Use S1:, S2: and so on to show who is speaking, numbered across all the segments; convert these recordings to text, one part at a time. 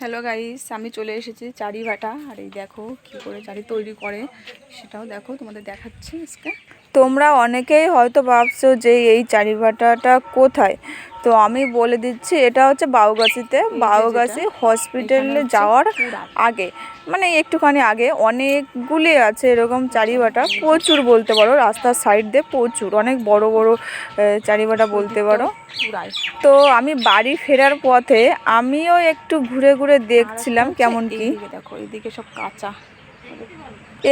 S1: Hello guys, আমি চলে এসেছি চারি বাটা। আর এই দেখো কি করে চারি তৈরি করে সেটাও দেখো, তোমাদের দেখাচ্ছি আজকে। তোমরা অনেকেই হয়তো ভাবছো যে এই চারি বাটাটা কোথায়, তো আমি বলে দিচ্ছি এটা হচ্ছে বাউগাছিতে। বাউগাছি হসপিটালে যাওয়ার আগে, মানে একটুখানি আগে অনেকগুলি আছে এরকম চারি বাটা, প্রচুর বলতে পারো। রাস্তার সাইড দিয়ে প্রচুর অনেক বড় বড় চারি বাটা বলতে পারো। তো আমি বাড়ি ফেরার পথে আমিও একটু ঘুরে ঘুরে দেখছিলাম কেমন কি। দেখো এইদিকে সব কাঁচা,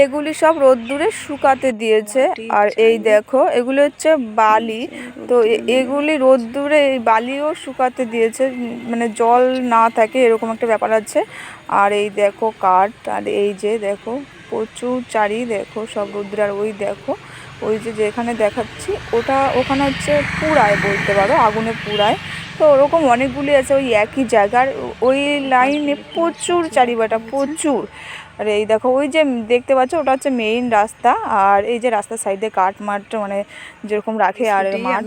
S1: এগুলি সব রোদ্দুরে শুকাতে দিয়েছে। আর এই দেখো এগুলি হচ্ছে বালি, তো এগুলি রোদ্দুরে এই বালিও শুকাতে দিয়েছে, মানে জল না থাকে এরকম একটা ব্যাপার আছে। আর এই দেখো কাঠ, আর এই যে দেখো প্রচুর চারি, দেখো সব রোদ্দুরে। আর ওই দেখো ওই যে যেখানে দেখাচ্ছি ওখানে হচ্ছে পুড়ায় বলতে পারো, আগুনে পুড়ায়। তো ওরকম অনেকগুলি আছে ওই একই জায়গার ওই লাইনে, প্রচুর চারিবাটা প্রচুর। আর এই দেখো ওই যে দেখতে পাচ্ছ ওটা হচ্ছে মেইন রাস্তা। আর এই যে রাস্তার সাইডে কাঠ মাঠ মানে যেরকম রাখে আর মাঠ।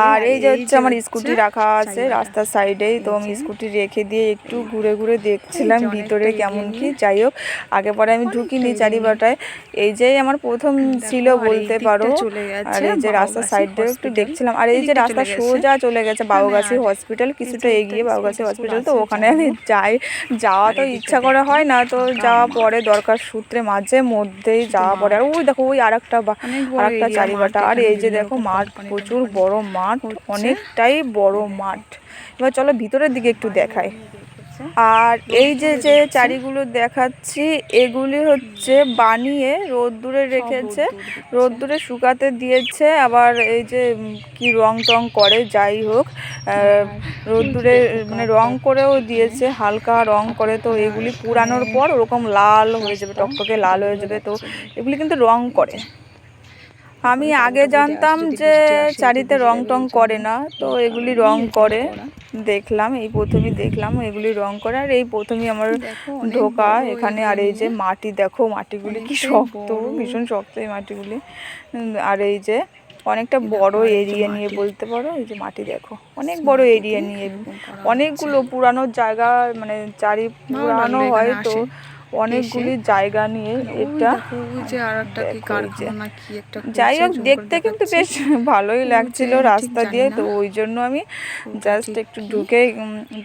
S1: আর এই যে হচ্ছে আমার স্কুটি রাখা আছে রাস্তার সাইডেই, তো আমি স্কুটি রেখে দিয়ে একটু ঘুরে ঘুরে দেখছিলাম ভিতরে কেমন কি। যাই হোক, আগে পরে আমি ঢুকিনি চারিবাটায়, এই যে আমার প্রথম ছিল বলতে পারো। আর এই যে রাস্তার সাইডে একটু দেখছিলাম। আর এই যে রাস্তা সোজা চলে গেছে বাউগাছি হসপিটাল, কিছুটা এগিয়ে বাউগাছি হসপিটাল। তো ওখানে আমি যাওয়া তো ইচ্ছা করে হয় না, তো যাওয়া পরে দরকার সূত্রে মাঝে মধ্যেই যাওয়া পড়ে। আর ওই দেখো ওই আরেকটা চারিবাটা। আর এই যে দেখো মাঠ, প্রচুর বড় মাঠ, অনেকটাই বড় মাঠ। এবার চলো ভিতরের দিকে একটু দেখাই। আর এই যে যে চারিগুলো দেখাচ্ছি এগুলি হচ্ছে বানিয়ে রোদ্দুরে রেখেছে, রোদ্দুরে শুকাতে দিয়েছে। আবার এই যে কি রং টং করে, যাই হোক রোদ্দুরে মানে রং করেও দিয়েছে, হালকা রং করে। তো এগুলি পুরানোর পর ওরকম লাল হয়ে যাবে, টকটকে লাল হয়ে যাবে। তো এগুলি কিন্তু রং করে। আমি আগে জানতাম যে চারিতে রং টং করে না, তো এগুলি রং করে। দেখলাম, এই প্রথমেই দেখলাম এগুলি রং করে। আর এই প্রথমেই আমার ঢোকা এখানে। আর এই যে মাটি দেখো, মাটিগুলি কি শক্ত, ভীষণ শক্ত এই মাটিগুলি। আর এই যে অনেকটা বড় এরিয়া নিয়ে বলতে পারো, এই যে মাটি দেখো অনেক বড় এরিয়া নিয়ে, অনেকগুলো পুরানো জায়গা, মানে চারি পুরানো হয় তো অনেকগুলি জায়গা নিয়ে এটা। যাই হোক, দেখতে কিন্তু বেশ ভালোই লাগছিল রাস্তা দিয়ে, তো ওই জন্য আমি জাস্ট একটু ঢুকে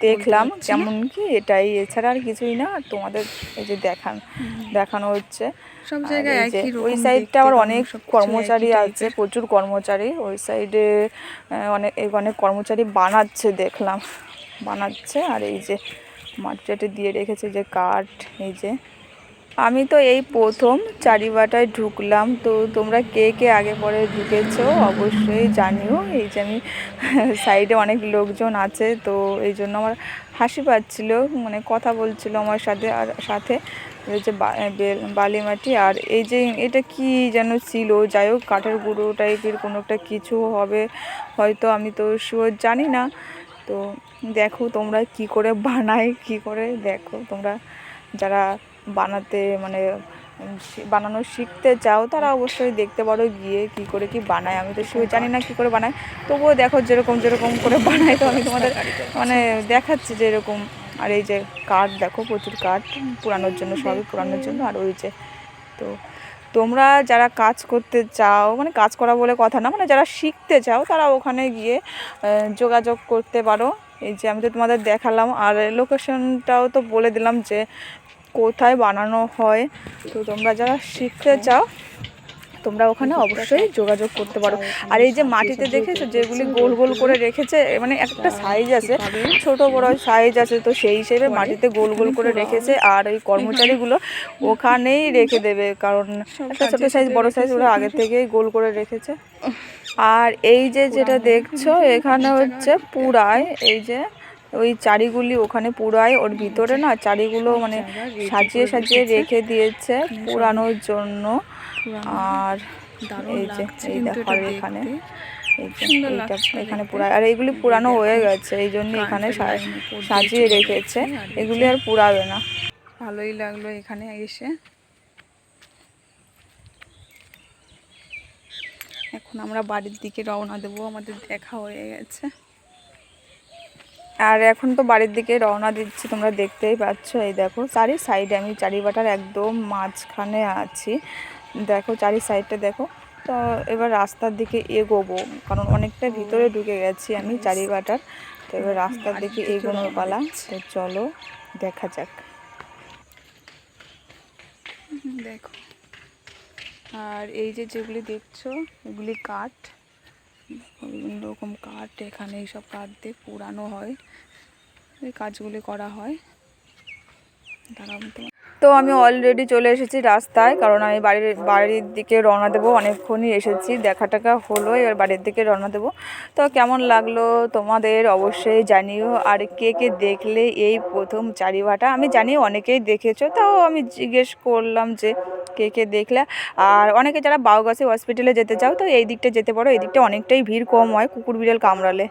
S1: দেখলাম কেমন কি, এটাই, এছাড়া আর কিছুই না। তোমাদের এই যে দেখানো হচ্ছে সব জায়গায়। ওই সাইডটা আবার অনেক কর্মচারী আছে, প্রচুর কর্মচারী ওই সাইডে, অনেক কর্মচারী বানাচ্ছে, দেখলাম বানাচ্ছে। আর এই যে মাটি দিয়ে রেখেছে যে কাঠ। এই যে আমি তো এই প্রথম চারিবাটায় ঢুকলাম, তো তোমরা কে কে আগে পরে ঢুকেছো অবশ্যই জানিও। এই যে আমি সাইডে অনেক লোকজন আছে, তো এই জন্য আমার হাসি পাচ্ছিল, মানে কথা বলছিল আমার সাথে। আর সাথে এই যে বালি মাটি, আর এই যে এটা কি যেন ছিল, যাই হোক কাঠের গুঁড়ো টাইপের কোনো একটা কিছু হবে হয়তো, আমি তো শিওর জানি না। তো দেখো তোমরা কি করে বানায়, কি করে দেখো তোমরা যারা বানাতে মানে বানানো শিখতে চাও তারা অবশ্যই দেখতে পারো গিয়ে কি করে কি বানায়। আমি তো শিওর জানি না কি করে বানায়, তবুও দেখো যেরকম করে বানায়, তো আমি তোমাদের মানে দেখাচ্ছি যে এরকম। আর এই যে কাঠ দেখো, প্রচুর কাঠ পুরানোর জন্য, সবই পুরানোর জন্য। আর ওই যে, তো তোমরা যারা কাজ করতে চাও, মানে কাজ করা বলে কথা না, মানে যারা শিখতে চাও তারা ওখানে গিয়ে যোগাযোগ করতে পারো। এই যে আমি তো তোমাদের দেখালাম, আর লোকেশনটাও তো বলে দিলাম যে কোথায় বানানো হয়। তো তোমরা যারা শিখতে চাও তোমরা ওখানে অবশ্যই যোগাযোগ করতে পারো। আর এই যে মাটিতে দেখেছো যেগুলি গোল গোল করে রেখেছে, মানে একটা সাইজ আছে, ছোট বড় সাইজ আছে, তো সেই হিসেবে মাটিতে গোল গোল করে রেখেছে। আর এই কর্মচারীগুলো ওখানেই রেখে দেবে, কারণ একটা ছোট সাইজ বড় সাইজ ওরা আগে থেকেই গোল করে রেখেছে। আর এই যে যেটা দেখছো এখানে হচ্ছে পুরায়, এই যে ওই চারিগুলি ওখানে পুরায়, ওর ভিতরে না চারিগুলো মানে সাজিয়ে রেখে দিয়েছে পুরানোর জন্য। আর এই যে এই দেখো এখানে, এই যে এইটা এখানে পুরায়। আর এইগুলি পুরানো হয়ে গেছে, এই জন্য এখানে সাজিয়ে রেখেছে, এগুলি আর পুরাবে না। ভালোই লাগলো এখানে এসে। এখন আমরা বাড়ির দিকে রওনা দেবো, আমাদের দেখা হয়ে গেছে। আর এখন তো বাড়ির দিকে রওনা দিচ্ছি, তোমরা দেখতেই পাচ্ছ। এই দেখো চারি সাইডে, আমি চারিবাটার একদম মাঝখানে আছি। দেখো চারি সাইডটা দেখো। তো এবার রাস্তার দিকে এগোবো, কারণ অনেকটা ভিতরে ঢুকে গেছি আমি চারিবাটার। তো এবার রাস্তার দিকে এগোনোর পালা। তো চলো দেখা যাক। দেখো, আর এই যে যেগুলি দেখছো এগুলি কাঠ, বিভিন্ন রকম কাঠ। এখানে এইসব কাঠ দিয়ে পোড়ানো হয়, এই কাজগুলি করা হয়। তো আমি অলরেডি চলে এসেছি রাস্তায়, কারণ আমি বাড়ির দিকে রওনা দেবো। অনেকক্ষণই এসেছি, দেখা টাকা হলো, এবার বাড়ির দিকে রওনা দেবো। তো কেমন লাগলো তোমাদের অবশ্যই জানিও। আর কে কে দেখলে এই প্রথম চারিভাটা, আমি জানি অনেকেই দেখেছো, তাও আমি জিজ্ঞেস করলাম যে কে কে দেখলে। আর অনেকে যারা বাউগাছি হসপিটালে যেতে চাও তো এই দিকটা যেতে পারো, এই দিকটা অনেকটাই ভিড় কম হয় কুকুর বিড়াল কামড়ালে।